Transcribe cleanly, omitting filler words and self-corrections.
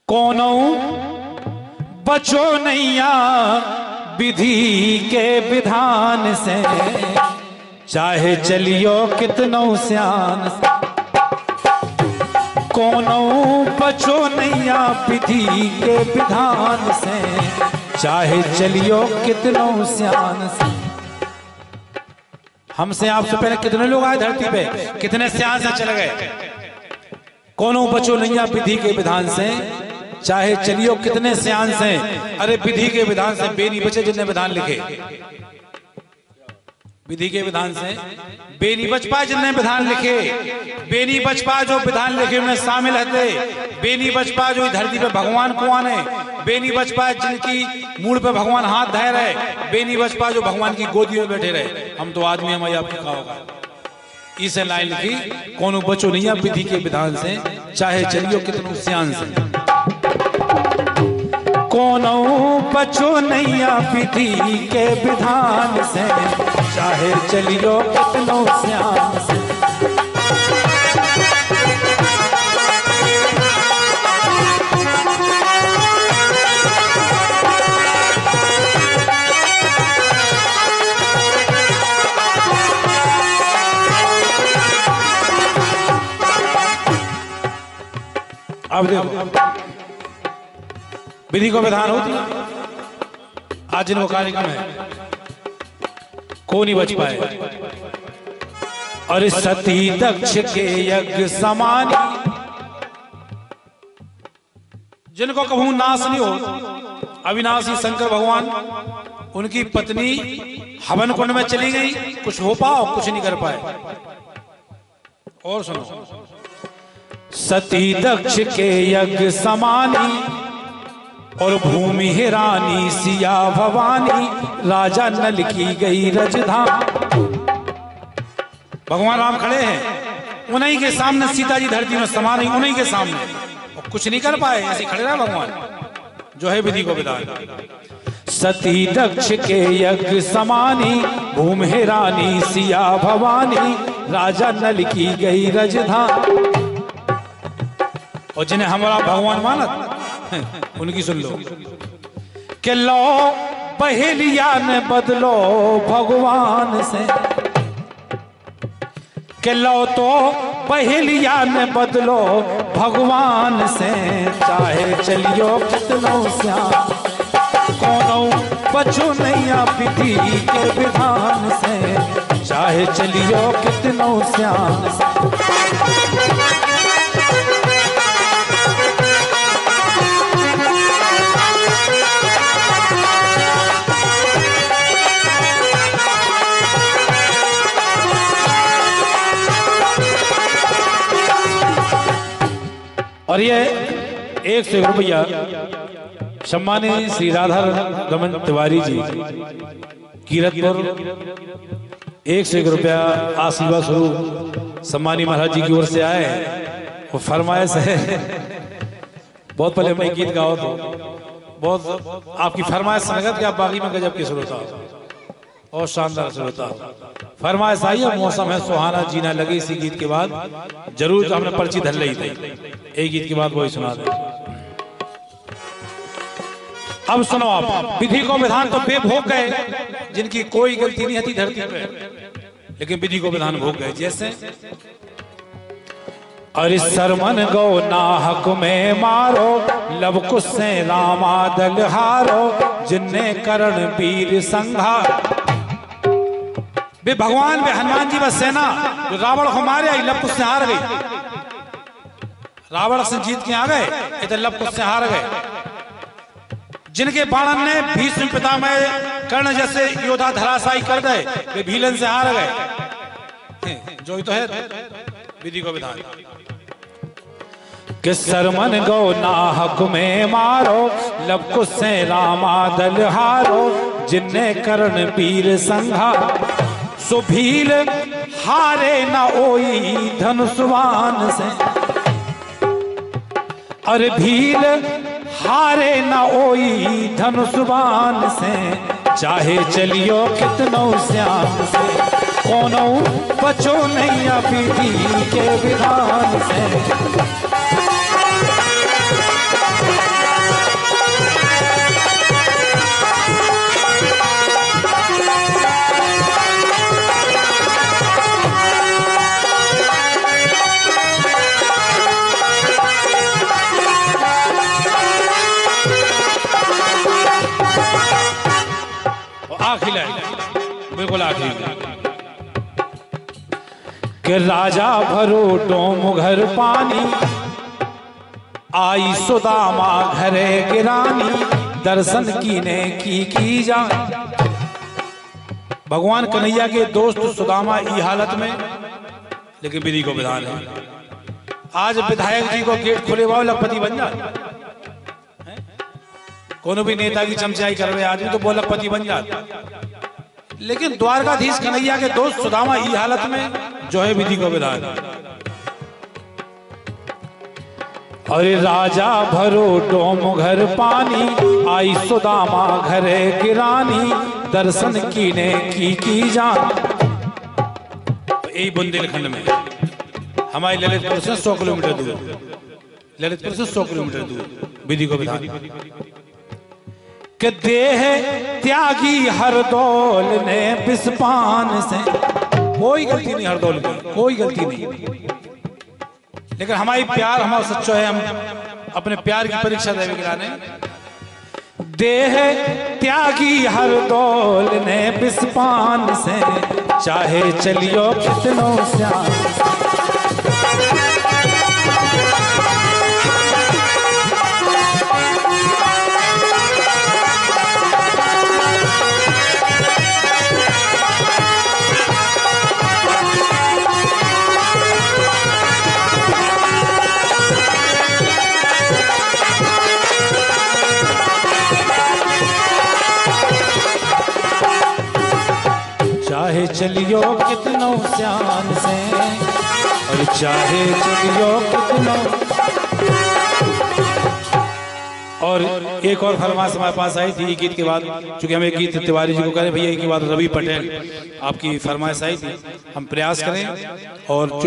कोनो बचो नैया विधि के विधान से, चाहे चलियो कितनो सियान से। कोनो बचो नैया विधि के विधान से, चाहे चलियो कितनो सियान से। हमसे आपसे पहले कितने लोग आए धरती पे, कितने सियान से चले गए। कोनो बचो नैया विधि के विधान से, चाहे चलियो कितने सियान से। अरे विधि के विधान से बेनी बचे जिनने विधान लिखे, विधि के विधान से बेनी बच पाए जिनने विधान लिखे। बेनी बच पाए जो विधान लिखे उनमें शामिल रहते। बेनी बच पाए जो धरती पे भगवान को आने। बेनी बच पाए जिनकी मूड पे भगवान हाथ धए रहे। बेनी बच पाए जो भगवान की गोदी में बैठे रहे। हम तो आदमी हमारी आपकी कहा होगा। इसे लाइन लिखी, कोनो बचो नैया विधि के विधान से, चाहे चलियो कितनो सियान से। कोनो बचो नैया विधि के विधान से, चाहे चलियो कितनो सियान से। अब देखो विधि को विधान होती है। आज जिनको कार्यक्रम है को नहीं बच पाए। और सती दक्ष के यज्ञ समानी, जिनको कभू नाश नहीं हो। अविनाशी शंकर भगवान, उनकी पत्नी हवन कुंड में चली गई, कुछ हो पाओ कुछ नहीं कर पाए। और सुनो, सती दक्ष के यज्ञ समानी, और भूमि है रानी सिया भवानी, राजा नल की गई रजधाम। भगवान राम खड़े हैं, उन्हीं के सामने सीता जी धरती में समा रही, उन्हीं के सामने, और कुछ नहीं कर पाए। ऐसे खड़े रहे भगवान, जो है विधि को विधान। सती दक्ष के यज्ञ समानी, भूमि है रानी सिया भवानी, राजा नल की गई रजधाम। और जिन्हें हमारा भगवान मानत उनकी सुन लो कि लो पहेलिया ने बदलो भगवान से, कि लो तो पहेलिया ने बदलो भगवान से, चाहे चलियो कितनो सियान। कोनो बचो नैया विधि के विधान से, चाहे चलियो कितनो सियान से। और ये 101 रुपया सम्मानित श्री राधा रमन तिवारी जी कीरतपुर, 101 रुपया आशीर्वाद स्वरूप सम्मानित महाराज जी की ओर से आए। वो फरमाइश है, बहुत पहले मैं गीत गाओ तो बहुत आपकी फरमाइश संगत क्या बागी में गजब की श्रोता और शानदार श्रोता। फरमाइश आई है, मौसम है सुहाना जीना लगे। इसी गीत के बाद जरूर, जो हमने पर्ची धर ली थी, एक गीत के बाद वही सुना दे। अब सुनो आप, विधि को विधान तो बेभोग गए, जिनकी कोई गलती नहीं थी धरती पे, लेकिन विधि को विधान भोग गए। जैसे अरे सरमन गो नाहक में मारो, लब कुश से रामादल हारो, जिन्ने करण वीर संघार। वे भगवान वे हनुमान जी व सेना जो रावण को मारे आई, लब कुश से हार गई। रावण से जीत के आ गए, इधर लब कुश से हार गए। जिनके बाणन ने भीष्म पितामह कर्ण जैसे योद्धा धराशायी कर गए, वे भीलन से हार गए। जो ही तो है विधि को विधान कि सरमन गो नाहक में मारो, लब कुश से रामादल हारो, जिन्ने कर्ण वीर संघार। सो भील हारे न ओई धनुष्वान से, अरे भील हारे न ओई धनुष्वान से, चाहे चलियो कितनो श्याम से। कोनो बचो नैया विधि के विधान से। आखिर है, बिल्कुल आखिरी में कि राजा भरो डोम घर पानी, आई सुदामा घरे गिरानी, दर्शन कीने की जान। भगवान कन्हैया के दोस्त सुदामा ई हालत में, लेकिन विधि को विधान है। आज विधायक जी को गेट खुले हुआ लखपति बन जाए, कोनो भी नेता की चमचाई कर रहे आदमी तो वो लखपति बन जाता, लेकिन द्वारकाधीश कन्हैया के दोस्त सुदामा ई हालत में जो है विधि को विधान। अरे राजा भरो डोम घर पानी, आई सुदामा घरे गिरानी, दर्शन कीने की जान। तो यही बुंदेलखंड में हमारे ललितपुर से 100 किलोमीटर दूर, ललितपुर से 100 किलोमीटर दूर विधि को विधान कि देह त्यागी हरदौल ने बिस्पान से। कोई गलती नहीं हरदौल की, कोई गलती नहीं, लेकिन हमारी प्यार हमारा सच्चो है, हम अपने प्यार की परीक्षा देवे गिराने। देह त्यागी हरदौल ने बिस्पान से, चाहे चलियो कितनो श्याम। चाहे चलियो कितनो श्यान से, और चाहे चलियो कितनो। और एक और फरमाइश हमारे पास आई थी गीत के बाद, चूंकि हमें गीत तिवारी जी को कह रहे भैया के बाद रवि पटेल आपकी फरमाइश आई थी, हम प्रयास करें। और